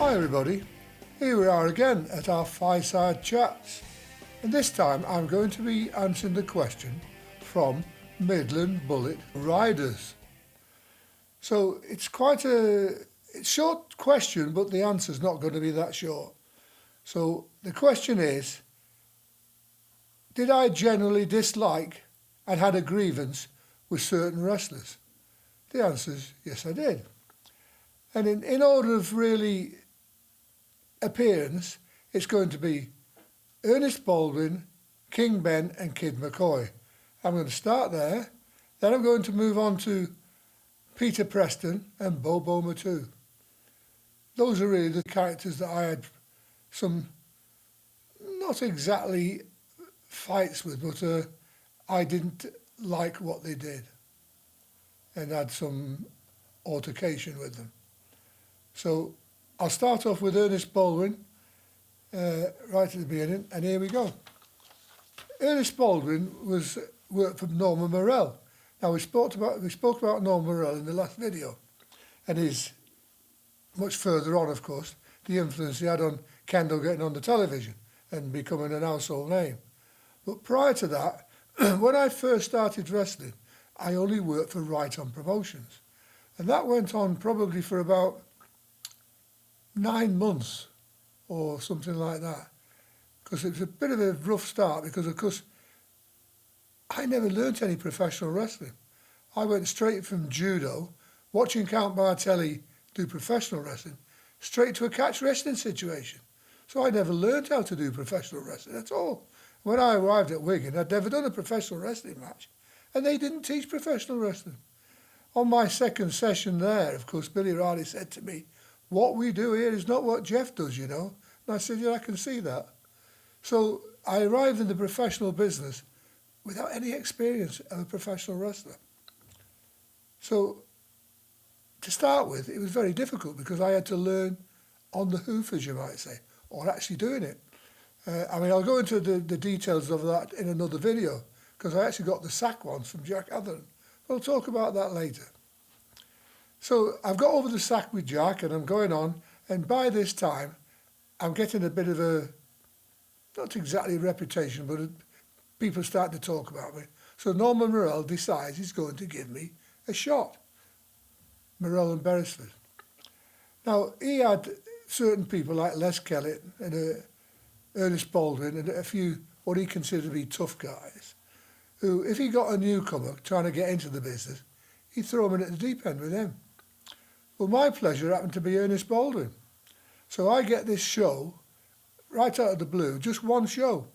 Hi everybody, here we are again at our Fireside chats, and this time I'm going to be answering the question from Midland Bullet Riders. So it's quite a short question, but the answer's not going to be that short. So the question is, did I generally dislike and had a grievance with certain wrestlers? The answer is yes, I did. And in order of really appearance, it's going to be Ernest Baldwin, King Ben and Kid McCoy. I'm going to start there, then I'm going to move on to Peter Preston and Bobo Matu. Those are really the characters that I had some, not exactly fights with, but I didn't like what they did and had some altercation with them. So I'll start off with Ernest Baldwin right at the beginning, and here we go. Ernest Baldwin worked for Norman Morell. Now we spoke about Norman Morell in the last video, and he's much further on, of course, the influence he had on Kendo getting on the television and becoming an household name. But prior to that, when I first started wrestling, I only worked for Right On Promotions, and that went on probably for about 9 months or something like that, because it was a bit of a rough start because, of course, I never learnt any professional wrestling. I went straight from judo, watching Count Bartelli do professional wrestling, straight to a catch wrestling situation. So I never learnt how to do professional wrestling at all. When I arrived at Wigan, I'd never done a professional wrestling match, and they didn't teach professional wrestling. On my second session there, of course, Billy Riley said to me, "What we do here is not what Jeff does, you know." And I said, "Yeah, I can see that." So I arrived in the professional business without any experience of a professional wrestler. So to start with, it was very difficult because I had to learn on the hoof, as you might say, or actually doing it. I'll go into the details of that in another video because I actually got the sack once from Jack Atherton. We'll talk about that later. So I've got over the sack with Jack and I'm going on, and by this time I'm getting a bit of a, not exactly a reputation, but people starting to talk about me. So Norman Morell decides he's going to give me a shot. Morell and Beresford. Now he had certain people like Les Kellett and Ernest Baldwin and a few what he considered to be tough guys, who if he got a newcomer trying to get into the business, he'd throw him in at the deep end with him. Well, my pleasure happened to be Ernest Baldwin. So I get this show right out of the blue, just one show.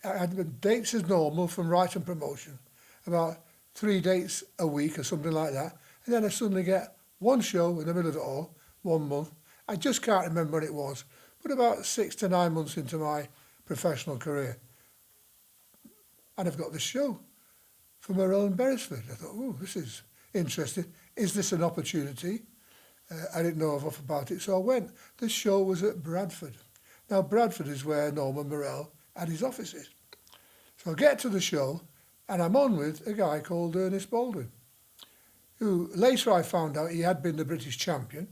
I had dates as normal from Right On Promotion, about 3 dates a week or something like that. And then I suddenly get one show in the middle of it all, 1 month. I just can't remember what it was, but about 6 to 9 months into my professional career. And I've got this show for Morell and Beresford. I thought, oh, this is interesting. Is this an opportunity? I didn't know enough about it, so I went. The show was at Bradford. Now, Bradford is where Norman Morell had his offices. So I get to the show, and I'm on with a guy called Ernest Baldwin, who later I found out he had been the British champion.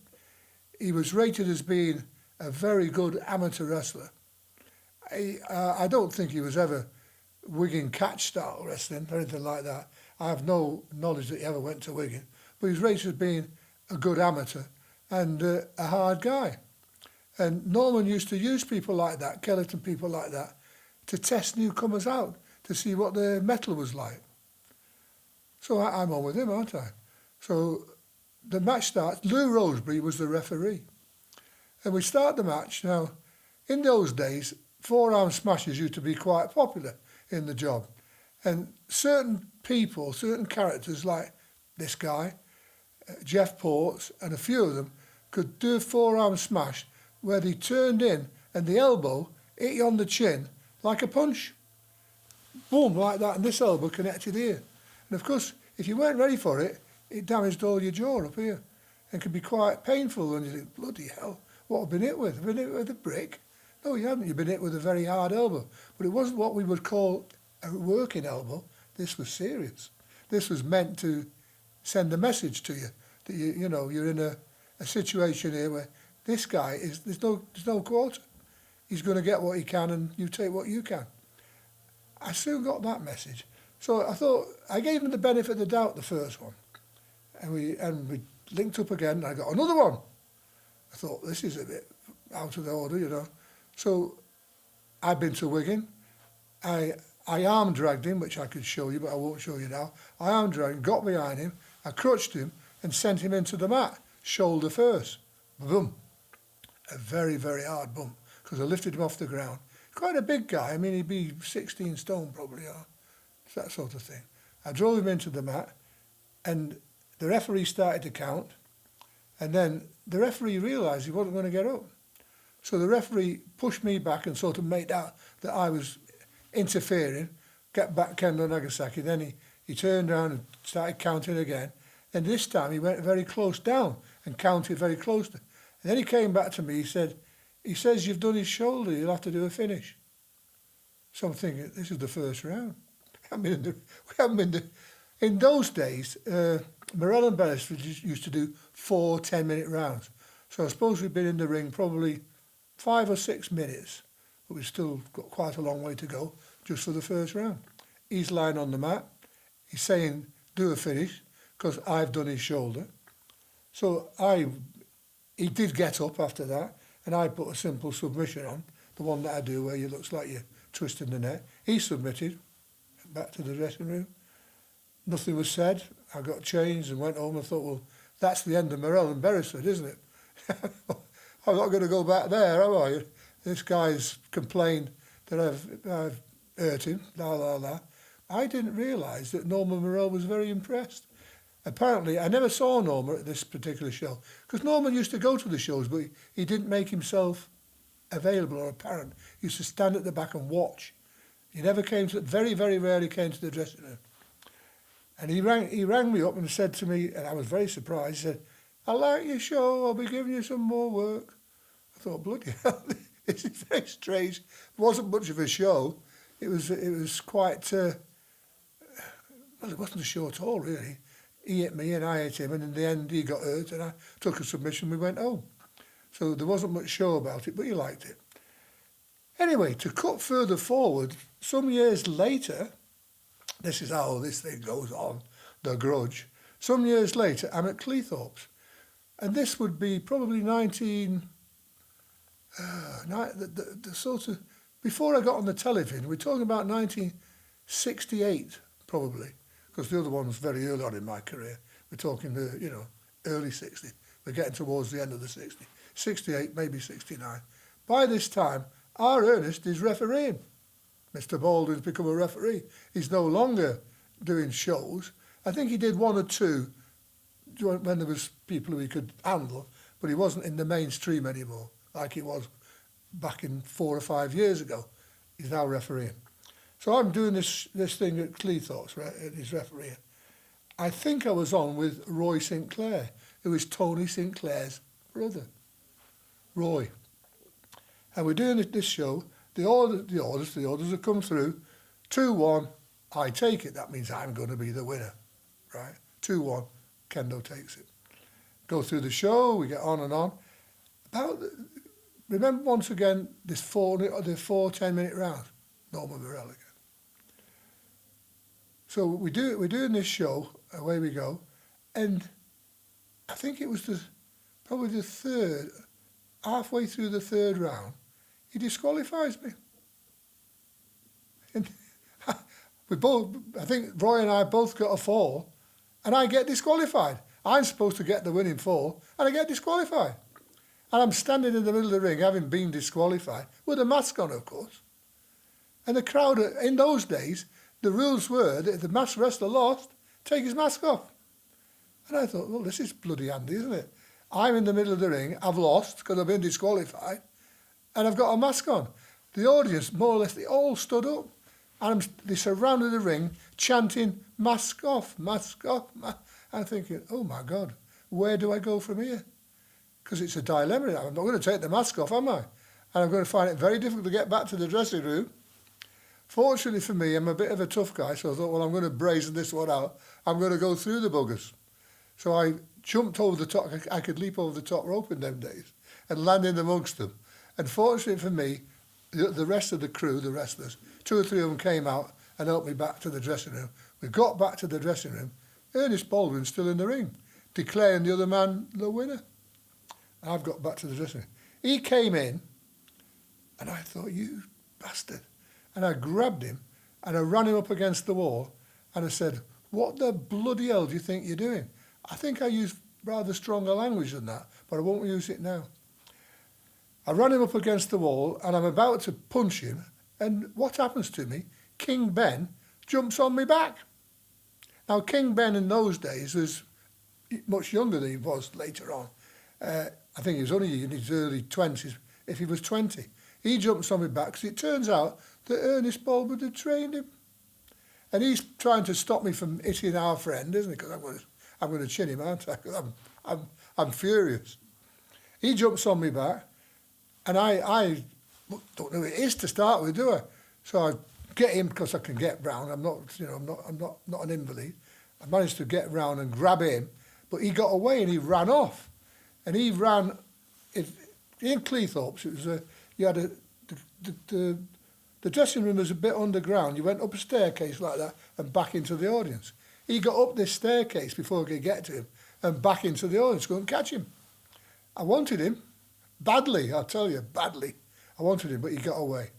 He was rated as being a very good amateur wrestler. I don't think he was ever Wigan catch style wrestling or anything like that. I have no knowledge that he ever went to Wigan, but he's rated as being a good amateur and a hard guy. And Norman used to use people like that, Kellett and people like that, to test newcomers out to see what their mettle was like. So I'm on with him, aren't I? So the match starts. Lou Rosebery was the referee. And we start the match. Now, in those days, forearm smashes used to be quite popular in the job. And certain people, certain characters like this guy, Jeff Ports, and a few of them could do a forearm smash where they turned in and the elbow hit you on the chin like a punch. Boom, like that, and this elbow connected here. And of course, if you weren't ready for it, it damaged all your jaw up here and could be quite painful. And you think, bloody hell, what have I been hit with? Have I been hit with a brick? No, you haven't. You've been hit with a very hard elbow. But it wasn't what we would call a working elbow. This was serious. This was meant to send a message to you that you're in a situation here where This guy there's no quarter. He's going to get what he can, and you take what you can. I soon got that message. So I thought, I gave him the benefit of the doubt, the first one. And we linked up again, and I got another one. I thought, this is a bit out of the order, you know. So I'd been to Wigan. I arm dragged him, which I could show you, but I won't show you now. I arm dragged him, got behind him, I crutched him and sent him into the mat, shoulder first. Boom. A very, very hard bump, because I lifted him off the ground. Quite a big guy. I mean, he'd be 16 stone probably, or that sort of thing. I drove him into the mat, and the referee started to count, and then the referee realised he wasn't going to get up. So the referee pushed me back and sort of made out that I was interfering, get back Kendo Nagasaki. Then he turned around and started counting again. And this time he went very close down and counted very close. And then he came back to me, he says, you've done his shoulder, you'll have to do a finish. So I'm thinking, this is the first round. We haven't been in those days, Morell and Beresford used to do 4 10-minute rounds. So I suppose we've been in the ring probably 5 or 6 minutes, but we've still got quite a long way to go just for the first round. He's lying on the mat. He's saying, do a finish, because I've done his shoulder. So he did get up after that, and I put a simple submission on, the one that I do where it looks like you're twisting the neck. He submitted, back to the dressing room. Nothing was said. I got changed and went home and thought, well, that's the end of Morell and Beresford, isn't it? I'm not going to go back there, am I? This guy's complained that I've hurt him, la. I didn't realise that Norman Morell was very impressed. Apparently, I never saw Norman at this particular show, because Norman used to go to the shows, but he didn't make himself available or apparent. He used to stand at the back and watch. He never came to, very, very rarely came to the dressing room. And he rang me up and said to me, and I was very surprised, he said, I like your show, I'll be giving you some more work. I thought, bloody hell, this is very strange. It wasn't much of a show. It was quite, well, it wasn't a show at all, really. He hit me and I hit him, and in the end he got hurt, and I took a submission, we went home. So there wasn't much show about it, but he liked it. Anyway, to cut further forward, some years later, this is how this thing goes on, the Grudge. Some years later, I'm at Cleethorpes. And this would be probably before I got on the television, we're talking about 1968, probably, because the other one was very early on in my career. We're talking early 60s. We're getting towards the end of the 60s. 68, maybe 69. By this time, our Ernest is refereeing. Mr. Baldwin's become a referee. He's no longer doing shows. I think he did 1 or 2 when there was people who he could handle, but he wasn't in the mainstream anymore, like he was back in 4 or 5 years ago. He's now refereeing. So I'm doing this thing at Cleethorpes, right, and he's refereeing. I think I was on with Roy Sinclair, who is Tony Sinclair's brother, Roy. And we're doing this show. The orders have come through. 2-1, I take it. That means I'm going to be the winner, right? 2-1, Kendo takes it. Go through the show, we get on and on. Remember once again, the 4 10-minute rounds, Norman Morell again. So we're doing this show, away we go, and I think it was probably the third, halfway through the third round, he disqualifies me. And I think Roy and I both got a fall, and I get disqualified. I'm supposed to get the winning fall, and I get disqualified. And I'm standing in the middle of the ring, having been disqualified, with a mask on, of course. And the crowd, in those days, the rules were that if the masked wrestler lost, take his mask off. And I thought, well, this is bloody handy, isn't it? I'm in the middle of the ring, I've lost because I've been disqualified, and I've got a mask on. The audience, more or less, they all stood up. And they surrounded the ring, chanting, mask off, mask off. I'm thinking, oh my God, where do I go from here? Because it's a dilemma. I'm not going to take the mask off, am I? And I'm going to find it very difficult to get back to the dressing room. Fortunately for me, I'm a bit of a tough guy, so I thought, well, I'm going to brazen this one out. I'm going to go through the buggers. So I jumped over the top. I could leap over the top rope in them days. and landing amongst them. And fortunately for me, the rest of the crew, the wrestlers, 2 or 3 of them came out and helped me back to the dressing room. We got back to the dressing room. Ernest Baldwin's still in the ring, declaring the other man the winner. I've got back to the dressing room. He came in, and I thought, you bastard. And I grabbed him, and I ran him up against the wall, and I said, what the bloody hell do you think you're doing? I think I used rather stronger language than that, but I won't use it now. I ran him up against the wall, and I'm about to punch him, and what happens to me? King Ben jumps on me back. Now, King Ben in those days was much younger than he was later on. I think he was only in his early 20s, if he was 20. He jumps on me back because it turns out that Ernest Baldwin had trained him. And he's trying to stop me from hitting our friend, isn't he? Because I'm going to chin him, aren't I? 'Cause I'm furious. He jumps on me back, and I don't know who it is to start with, do I? So I get him because I can get round. I'm not an invalid. I managed to get round and grab him, but he got away and he ran off. And he ran in Cleethorpes. It was the dressing room was a bit underground. You went up a staircase like that and back into the audience. He got up this staircase before I could get to him and back into the audience, go and catch him. I wanted him badly, I'll tell you, badly. I wanted him, but he got away.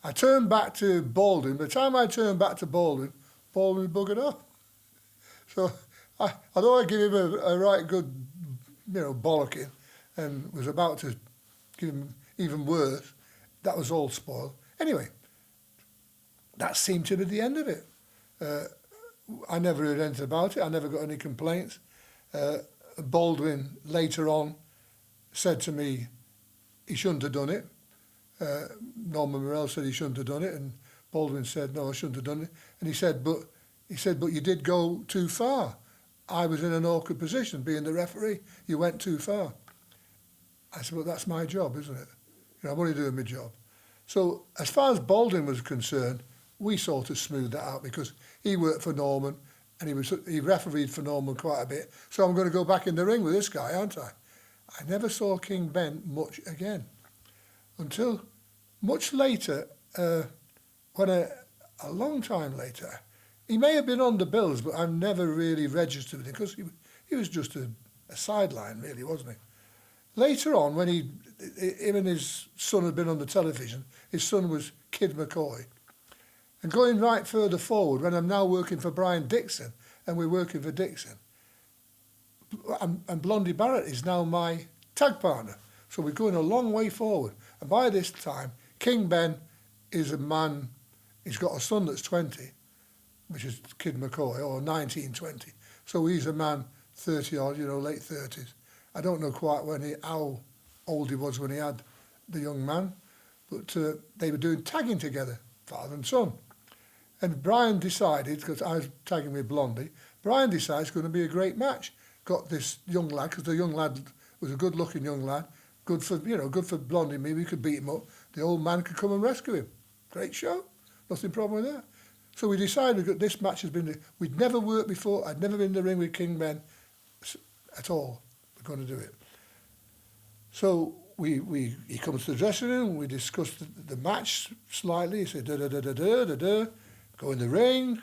I turned back to Baldwin. By the time I turned back to Baldwin buggered off. So although I gave him a right good, bollocking and was about to give him even worse, that was all spoiled. Anyway, that seemed to be the end of it. I never heard anything about it. I never got any complaints. Baldwin later on said to me he shouldn't have done it. Norman Morell said he shouldn't have done it, and Baldwin said, no, I shouldn't have done it. And he said, but you did go too far. I was in an awkward position, being the referee. You went too far. I said, well, that's my job, isn't it? I'm only doing my job. So as far as Baldwin was concerned, we sort of smoothed that out because he worked for Norman and he refereed for Norman quite a bit. So I'm going to go back in the ring with this guy, aren't I? I never saw King Ben much again until much later, when a long time later, he may have been on the bills, but I've never really registered with him because he was just a sideline, really, wasn't he? Later on, when him and his son had been on the television, his son was Kid McCoy. And going right further forward, when I'm now working for Brian Dixon, and we're working for Dixon, and Blondie Barrett is now my tag partner. So we're going a long way forward. And by this time, King Ben is a man, he's got a son that's 20, which is Kid McCoy, or 19, 20. So he's a man 30-odd, late 30s. I don't know quite how old he was when he had the young man, but they were doing tagging together, father and son. And Brian decided, because I was tagging with Blondie, Brian decided it's going to be a great match. Got this young lad, because the young lad was a good-looking young lad, good for Blondie and me. We could beat him up. The old man could come and rescue him. Great show. Nothing problem with that. So we decided that this match has been... We'd never worked before. I'd never been in the ring with King Ben at all. We're going to do it. So he comes to the dressing room. We discussed the match slightly. He said, da-da-da-da-da-da-da. Go in the ring.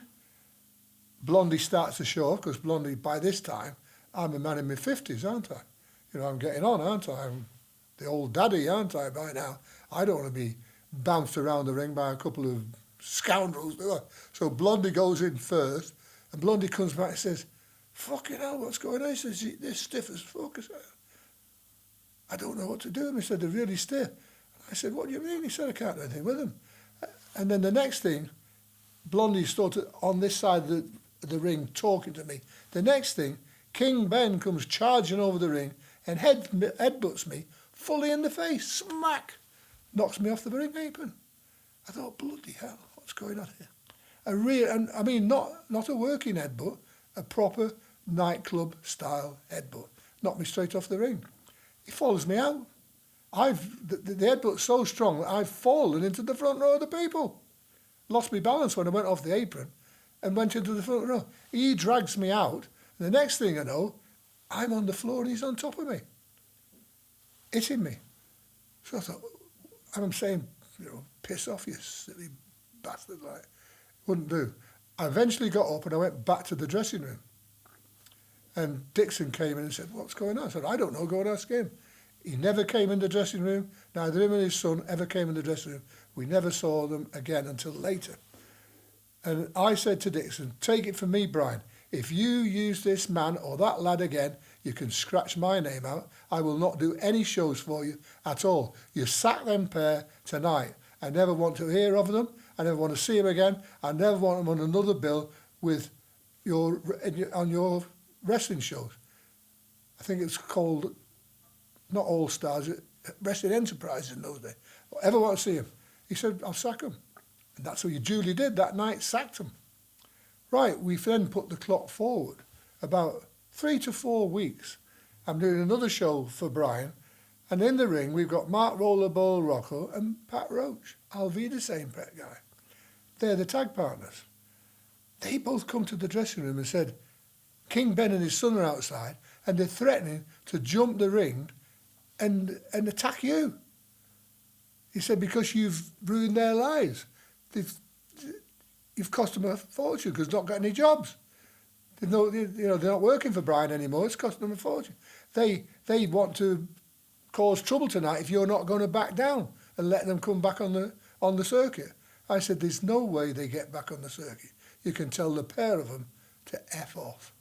Blondie starts the show, because Blondie, by this time, I'm a man in my 50s, aren't I? I'm getting on, aren't I? I'm the old daddy, aren't I, by now? I don't want to be bounced around the ring by a couple of scoundrels, do I? So Blondie goes in first, and Blondie comes back and says, fucking hell, what's going on? He says, they're stiff as fuck. I don't know what to do. And he said, they're really stiff. I said, what do you mean? He said, I can't do anything with them. And then the next thing, Blondie started on this side of the ring talking to me. The next thing, King Ben comes charging over the ring and headbutts me fully in the face. Smack! Knocks me off the ring apron. I thought, bloody hell, what's going on here? Not a working headbutt, a proper nightclub style headbutt. Knocked me straight off the ring. He follows me out. The headbutt's so strong that I've fallen into the front row of the people. Lost my balance when I went off the apron and went into the front row. He drags me out. And the next thing I know, I'm on the floor and he's on top of me. hitting me. So I thought, and I'm saying, piss off, you silly bastard, like, wouldn't do. I eventually got up and I went back to the dressing room. And Dixon came in and said, what's going on? I said, I don't know, go and ask him. He never came in the dressing room. Neither him and his son ever came in the dressing room. We never saw them again until later. And I said to Dixon, take it from me, Brian, if you use this man or that lad again, you can scratch my name out. I will not do any shows for you at all. You sack them pair tonight. I never want to hear of them. I never want to see them again. I never want them on another bill with on your wrestling shows. I think it's called, not All Stars, Wrestling Enterprises in those days. I ever want to see him. He said, I'll sack him. And that's what you duly did that night, sacked him. Right, we then put the clock forward about 3 to 4 weeks. I'm doing another show for Brian, and in the ring we've got Mark Rollerball Rocco and Pat Roach. I'll be the same pet guy. They're the tag partners. They both come to the dressing room and said, King Ben and his son are outside, and they're threatening to jump the ring and attack you. He said, because you've ruined their lives. You've cost them a fortune because they've not got any jobs. They're not working for Brian anymore. It's costing them a fortune. They want to cause trouble tonight if you're not going to back down and let them come back on the circuit. I said, there's no way they get back on the circuit. You can tell the pair of them to F off.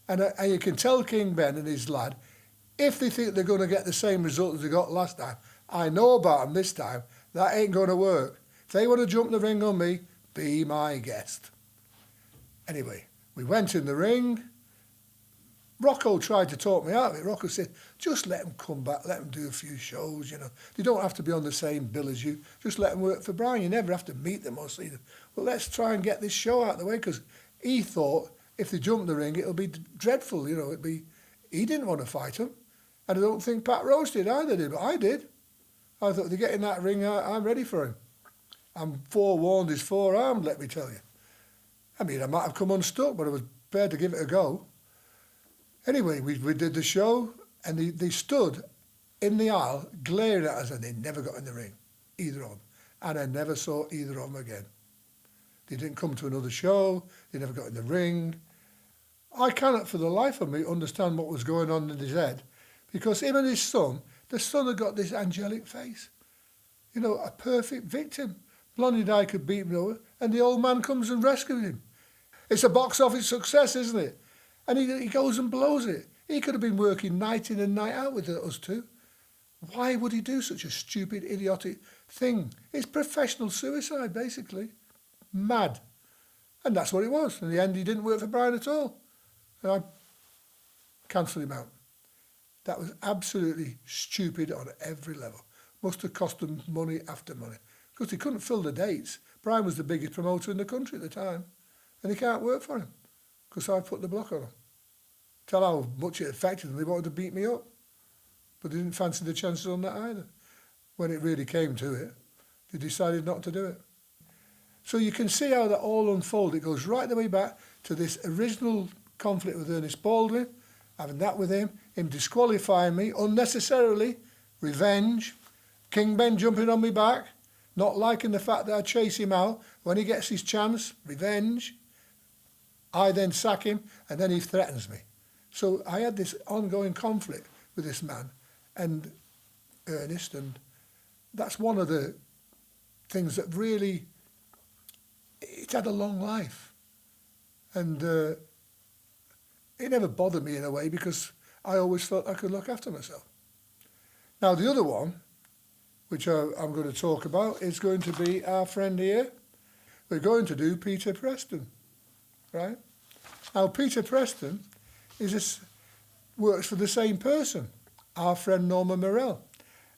And you can tell King Ben and his lad, if they think they're going to get the same result as they got last time, I know about them this time, that ain't going to work. If they want to jump the ring on me, be my guest. Anyway, we went in the ring. Rocco tried to talk me out of it. Rocco said, just let them come back, let them do a few shows, They don't have to be on the same bill as you. Just let them work for Brian. You never have to meet them or see them. Well, let's try and get this show out of the way, because he thought if they jump the ring, it'll be dreadful, He didn't want to fight him. And I don't think Pat Roach did either, but I did. I thought, if they get in that ring, I'm ready for him. I'm forewarned, he's forearmed, let me tell you. I mean, I might have come unstuck, but I was prepared to give it a go. Anyway, we did the show, and they stood in the aisle glaring at us, and they never got in the ring, either of them. And I never saw either of them again. They didn't come to another show, they never got in the ring. I cannot for the life of me understand what was going on in his head, because him and his son, the son had got this angelic face. A perfect victim. Blondie and I could beat him over, and the old man comes and rescues him. It's a box office success, isn't it? And he goes and blows it. He could have been working night in and night out with us two. Why would he do such a stupid, idiotic thing? It's professional suicide, basically. Mad. And that's what it was. In the end, he didn't work for Brian at all. And I cancelled him out. That was absolutely stupid on every level. Must have cost them money after money. Because he couldn't fill the dates. Brian was the biggest promoter in the country at the time. And he can't work for him. Because I put the block on him. Tell how much it affected them. They wanted to beat me up. But they didn't fancy the chances on that either. When it really came to it, they decided not to do it. So you can see how that all unfolded. It goes right the way back to this original conflict with Ernest Baldwin, having that with him disqualifying me unnecessarily, revenge, King Ben jumping on me back, not liking the fact that I chase him out. When he gets his chance, revenge. I then sack him, and then he threatens me. So I had this ongoing conflict with this man and Ernest, and that's one of the things that really, it had a long life. And it never bothered me in a way, because I always felt I could look after myself. Now the other one, which I'm going to talk about, is going to be our friend here. We're going to do Peter Preston, right? Now Peter Preston works for the same person, our friend Norma Morell.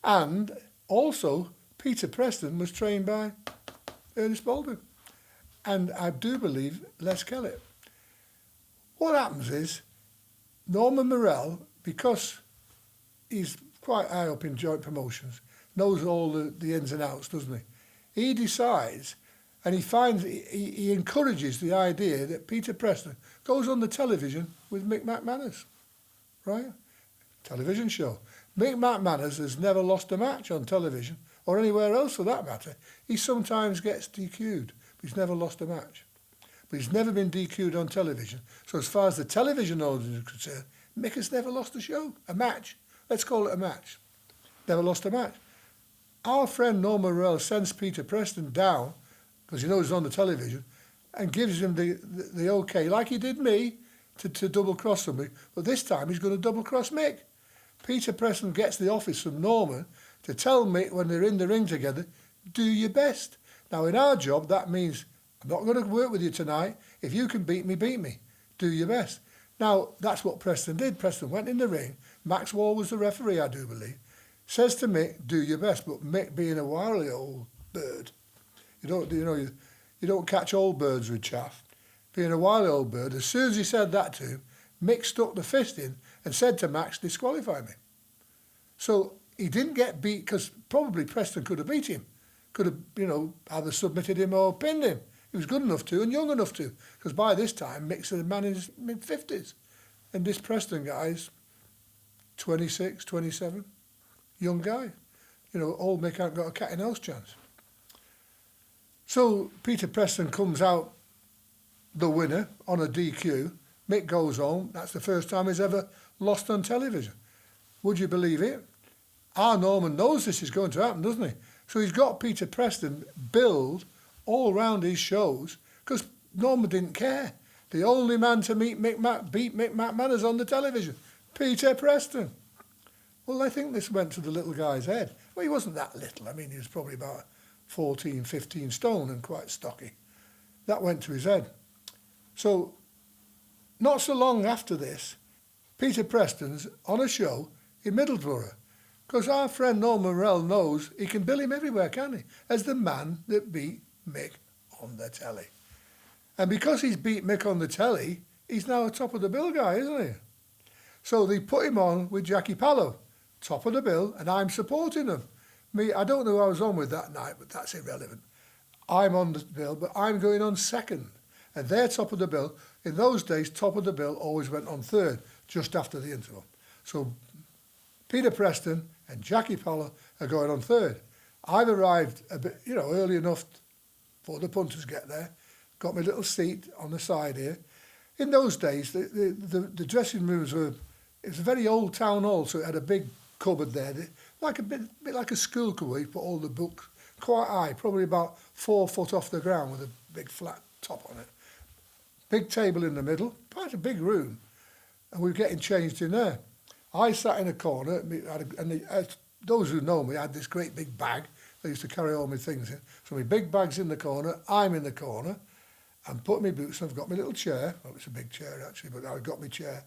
And also, Peter Preston was trained by Ernest Baldwin. And I do believe Les Kelly. What happens is, Norma Morell, because he's quite high up in joint promotions, knows all the ins and outs, doesn't he? He decides, and he encourages the idea that Peter Preston goes on the television with Mick McManus, right? Television show. Mick McManus has never lost a match on television, or anywhere else for that matter. He sometimes gets DQ'd, but he's never lost a match. But he's never been DQ'd on television. So as far as the television audience is concerned, Mick has never lost a match. Let's call it a match. Never lost a match. Our friend Norman Morell sends Peter Preston down, because he knows he's on the television, and gives him the okay, like he did me, to double-cross somebody. But this time he's going to double-cross Mick. Peter Preston gets the office from Norman to tell Mick when they're in the ring together, do your best. Now, in our job, that means I'm not going to work with you tonight. If you can beat me, beat me. Do your best. Now, that's what Preston did. Preston went in the ring. Max Wall was the referee, I do believe. Says to Mick, do your best. But Mick, being a wily old bird, you don't catch old birds with chaff. Being a wily old bird, as soon as he said that to him, Mick stuck the fist in and said to Max, disqualify me. So he didn't get beat because probably Preston could have beat him. Could have, either submitted him or pinned him. He was good enough to and young enough to. Because by this time, Mick's a man in his mid-50s. And this Preston guy's 26, 27. Young guy. Old Mick ain't got a cat in hell's chance. So Peter Preston comes out the winner on a DQ. Mick goes home. That's the first time he's ever lost on television. Would you believe it? Our Norman knows this is going to happen, doesn't he? So he's got Peter Preston billed all round his shows because Norman didn't care. The only man to beat Mick McManus on the television, Peter Preston. Well, I think this went to the little guy's head. Well, he wasn't that little. I mean, he was probably about 14, 15 stone and quite stocky. That went to his head. So, not so long after this, Peter Preston's on a show in Middlesbrough. Because our friend Norman Morell knows he can bill him everywhere, can he? As the man that beat Mick on the telly. And because he's beat Mick on the telly, he's now a top of the bill guy, isn't he? So they put him on with Jackie Pallo, top of the bill, and I'm supporting him. I don't know who I was on with that night, but that's irrelevant. I'm on the bill, but I'm going on second. And they're top of the bill. In those days, top of the bill always went on third, just after the interval. So Peter Preston and Jackie Pallo are going on third. I've arrived a bit, early enough before the punters get there. Got my little seat on the side here. In those days, the dressing rooms it was a very old town hall, so it had a big cupboard there, like a bit like a school cupboard. You put all the books quite high, probably about 4 foot off the ground with a big flat top on it. Big table in the middle, quite a big room, and we were getting changed in there. I sat in a corner, those who know me, I had this great big bag. I used to carry all my things in. So my big bag's in the corner, I'm in the corner, and put my boots, and I've got my little chair. Well, it's a big chair actually, but I got my chair.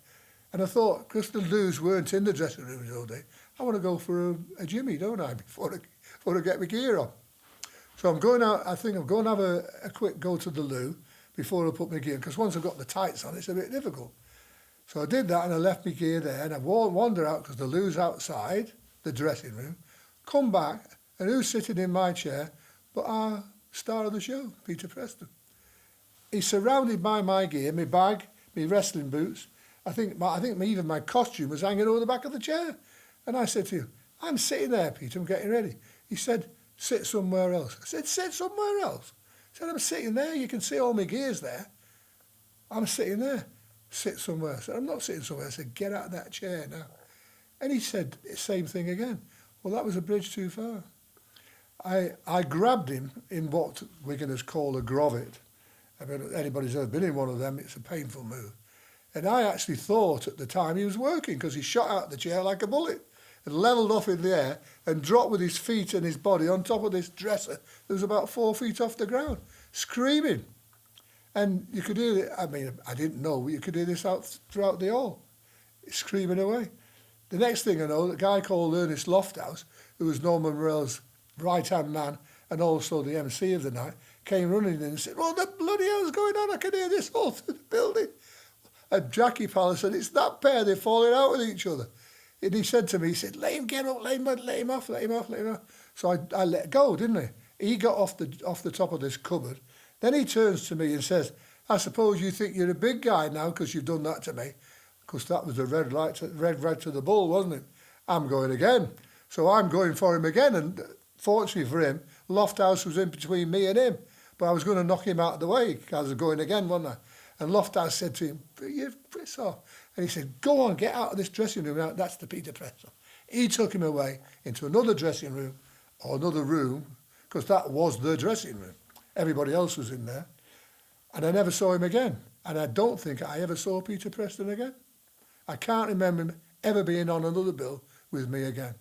And I thought, because the Loos weren't in the dressing rooms all day, I want to go for a jimmy, don't I, before I get my gear on. So I'm going out, I think I'm going to have a quick go to the loo before I put my gear, because once I've got the tights on, it's a bit difficult. So I did that, and I left my gear there, and I wandered out, because the loo's outside the dressing room, come back, and who's sitting in my chair but our star of the show, Peter Preston. He's surrounded by my gear, my bag, my wrestling boots. I think even my costume was hanging over the back of the chair. And I said to him, I'm sitting there, Peter, I'm getting ready. He said, sit somewhere else. I said, sit somewhere else? He said, I'm sitting there, you can see all my gears there. I'm sitting there. Sit somewhere. I said, I'm not sitting somewhere. I said, get out of that chair now. And he said the same thing again. Well, that was a bridge too far. I grabbed him in what Wiganers call a grovet. I mean, anybody's ever been in one of them, it's a painful move. And I actually thought at the time he was working, because he shot out the chair like a bullet and levelled off in the air and dropped with his feet and his body on top of this dresser that was about 4 feet off the ground, screaming. And you could hear it, I mean, I didn't know, but you could hear this out throughout the hall, screaming away. The next thing I know, the guy called Ernest Lofthouse, who was Norman Morell's right-hand man and also the MC of the night, came running in and said, "What the bloody hell's going on? I can hear this all through the building." And Jackie Pallo said, "It's that pair, they're falling out with each other." And he said to me, he said, "Let him get up, let him off. So I let go, didn't I? He got off the top of this cupboard. Then he turns to me and says, "I suppose you think you're a big guy now because you've done that to me." Because that was a red rag to the bull, wasn't it? I'm going again. So I'm going for him again, and fortunately for him, Lofthouse was in between me and him. But I was going to knock him out of the way. I was going again, wasn't I? And Lofthouse said to him, "You piss off." And he said, "Go on, get out of this dressing room." Now, that's the Peter Preston. He took him away into another dressing room, or another room, because that was the dressing room. Everybody else was in there. And I never saw him again. And I don't think I ever saw Peter Preston again. I can't remember him ever being on another bill with me again.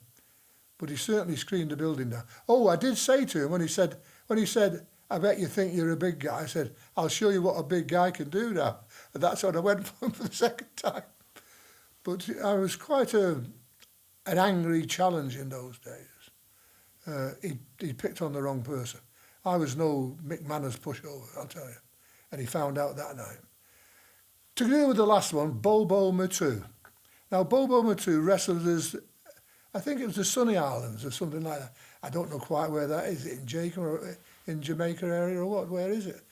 But he certainly screened the building down. Oh, I did say to him when he said, "I bet you think you're a big guy," I said, "I'll show you what a big guy can do now." And that's what I went for him for the second time. But I was quite an angry challenge in those days. He picked on the wrong person. I was no Mick Manners pushover, I'll tell you. And he found out that night. To deal with the last one, Bobo Matu. Now, Bobo Matu wrestled as, I think it was the Sunny Islands or something like that. I don't know quite where that is. Is it in Jamaica or in Jamaica area or what? Where is it?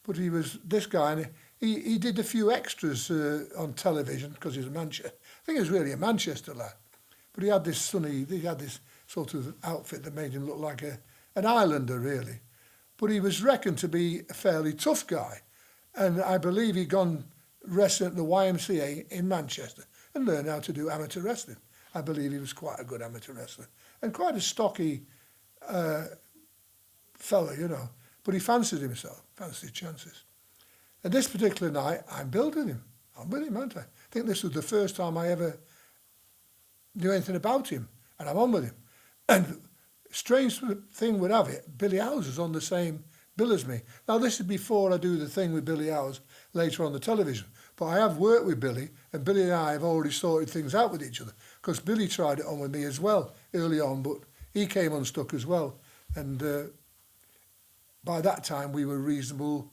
But he was this guy, and he did a few extras on television because he was a Manchester. I think he was really a Manchester lad. But he had this sort of outfit that made him look like an islander, really. But he was reckoned to be a fairly tough guy. And I believe he'd gone wrestling at the YMCA in Manchester and learned how to do amateur wrestling. I believe he was quite a good amateur wrestler and quite a stocky fella, you know. But he fancied himself, fancied his chances. And this particular night, I'm building him. I'm with him, aren't I? I think this was the first time I ever knew anything about him, and I'm on with him. And strange thing would have it, Billy Howes was on the same bill as me. Now, this is before I do the thing with Billy Howes later on the television. But I have worked with Billy, and Billy and I have already sorted things out with each other. Because Billy tried it on with me as well early on, but he came unstuck as well. And by that time, we were reasonable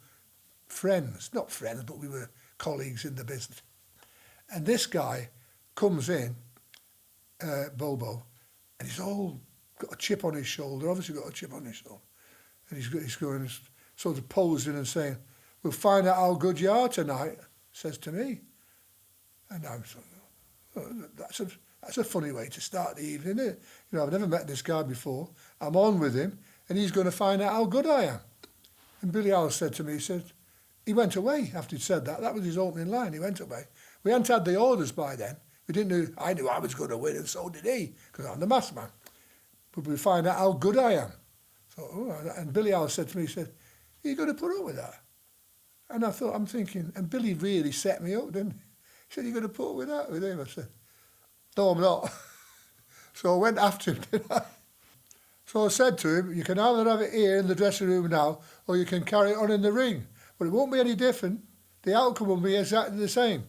friends. Not friends, but we were colleagues in the business. And this guy comes in, Bobo, and he's all got a chip on his shoulder, obviously got a chip on his shoulder. And he's going sort of posing and saying, "We'll find out how good you are tonight," says to me. And I'm sort of, that's a funny way to start the evening, isn't it? You know, I've never met this guy before. I'm on with him, and he's going to find out how good I am. And Billy Howes said to me, he went away after he'd said that. That was his opening line. He went away. We hadn't had the orders by then. We didn't know. I knew I was going to win, and so did he, because I'm the masked man. But we find out how good I am. So, and Billy Howes said to me, he said, "Are you going to put up with that?" And I thought, I'm thinking, and Billy really set me up, didn't he? He said, "You're going to put up with that with him?" I said, "No, I'm not." So I went after him, didn't I? So I said to him, "You can either have it here in the dressing room now, or you can carry it on in the ring. But it won't be any different. The outcome will be exactly the same."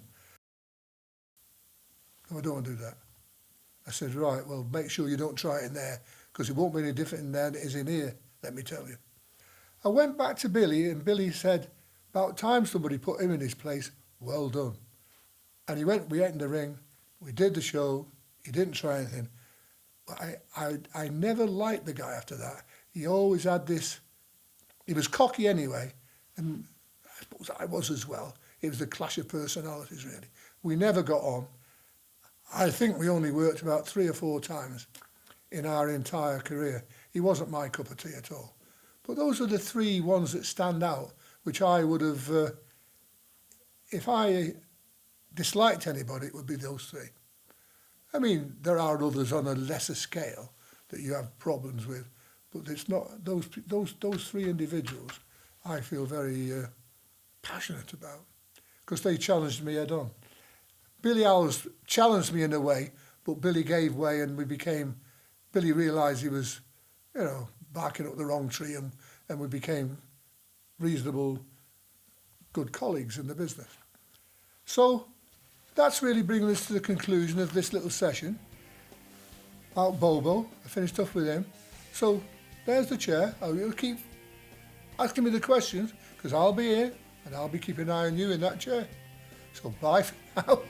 No, I don't want to do that. I said, "Right, well, make sure you don't try it in there, because it won't be any different in there than it is in here, let me tell you." I went back to Billy, and Billy said, "About time somebody put him in his place. Well done." And we went in the ring, we did the show, he didn't try anything. But I never liked the guy after that. He always had this, he was cocky anyway, and I suppose I was as well. It was the clash of personalities, really. We never got on. I think we only worked about 3 or 4 times in our entire career. He wasn't my cup of tea at all. But those are the 3 ones that stand out, which I would have, if I disliked anybody, it would be those 3. I mean, there are others on a lesser scale that you have problems with, but it's not those 3 individuals I feel very passionate about, because they challenged me head on. Billy Howes challenged me in a way, but Billy gave way, and Billy realised he was, you know, barking up the wrong tree, and we became reasonable, good colleagues in the business. So that's really bringing us to the conclusion of this little session about Bobo. I finished off with him. So there's the chair. You'll keep asking me the questions, because I'll be here, and I'll be keeping an eye on you in that chair. So bye for now.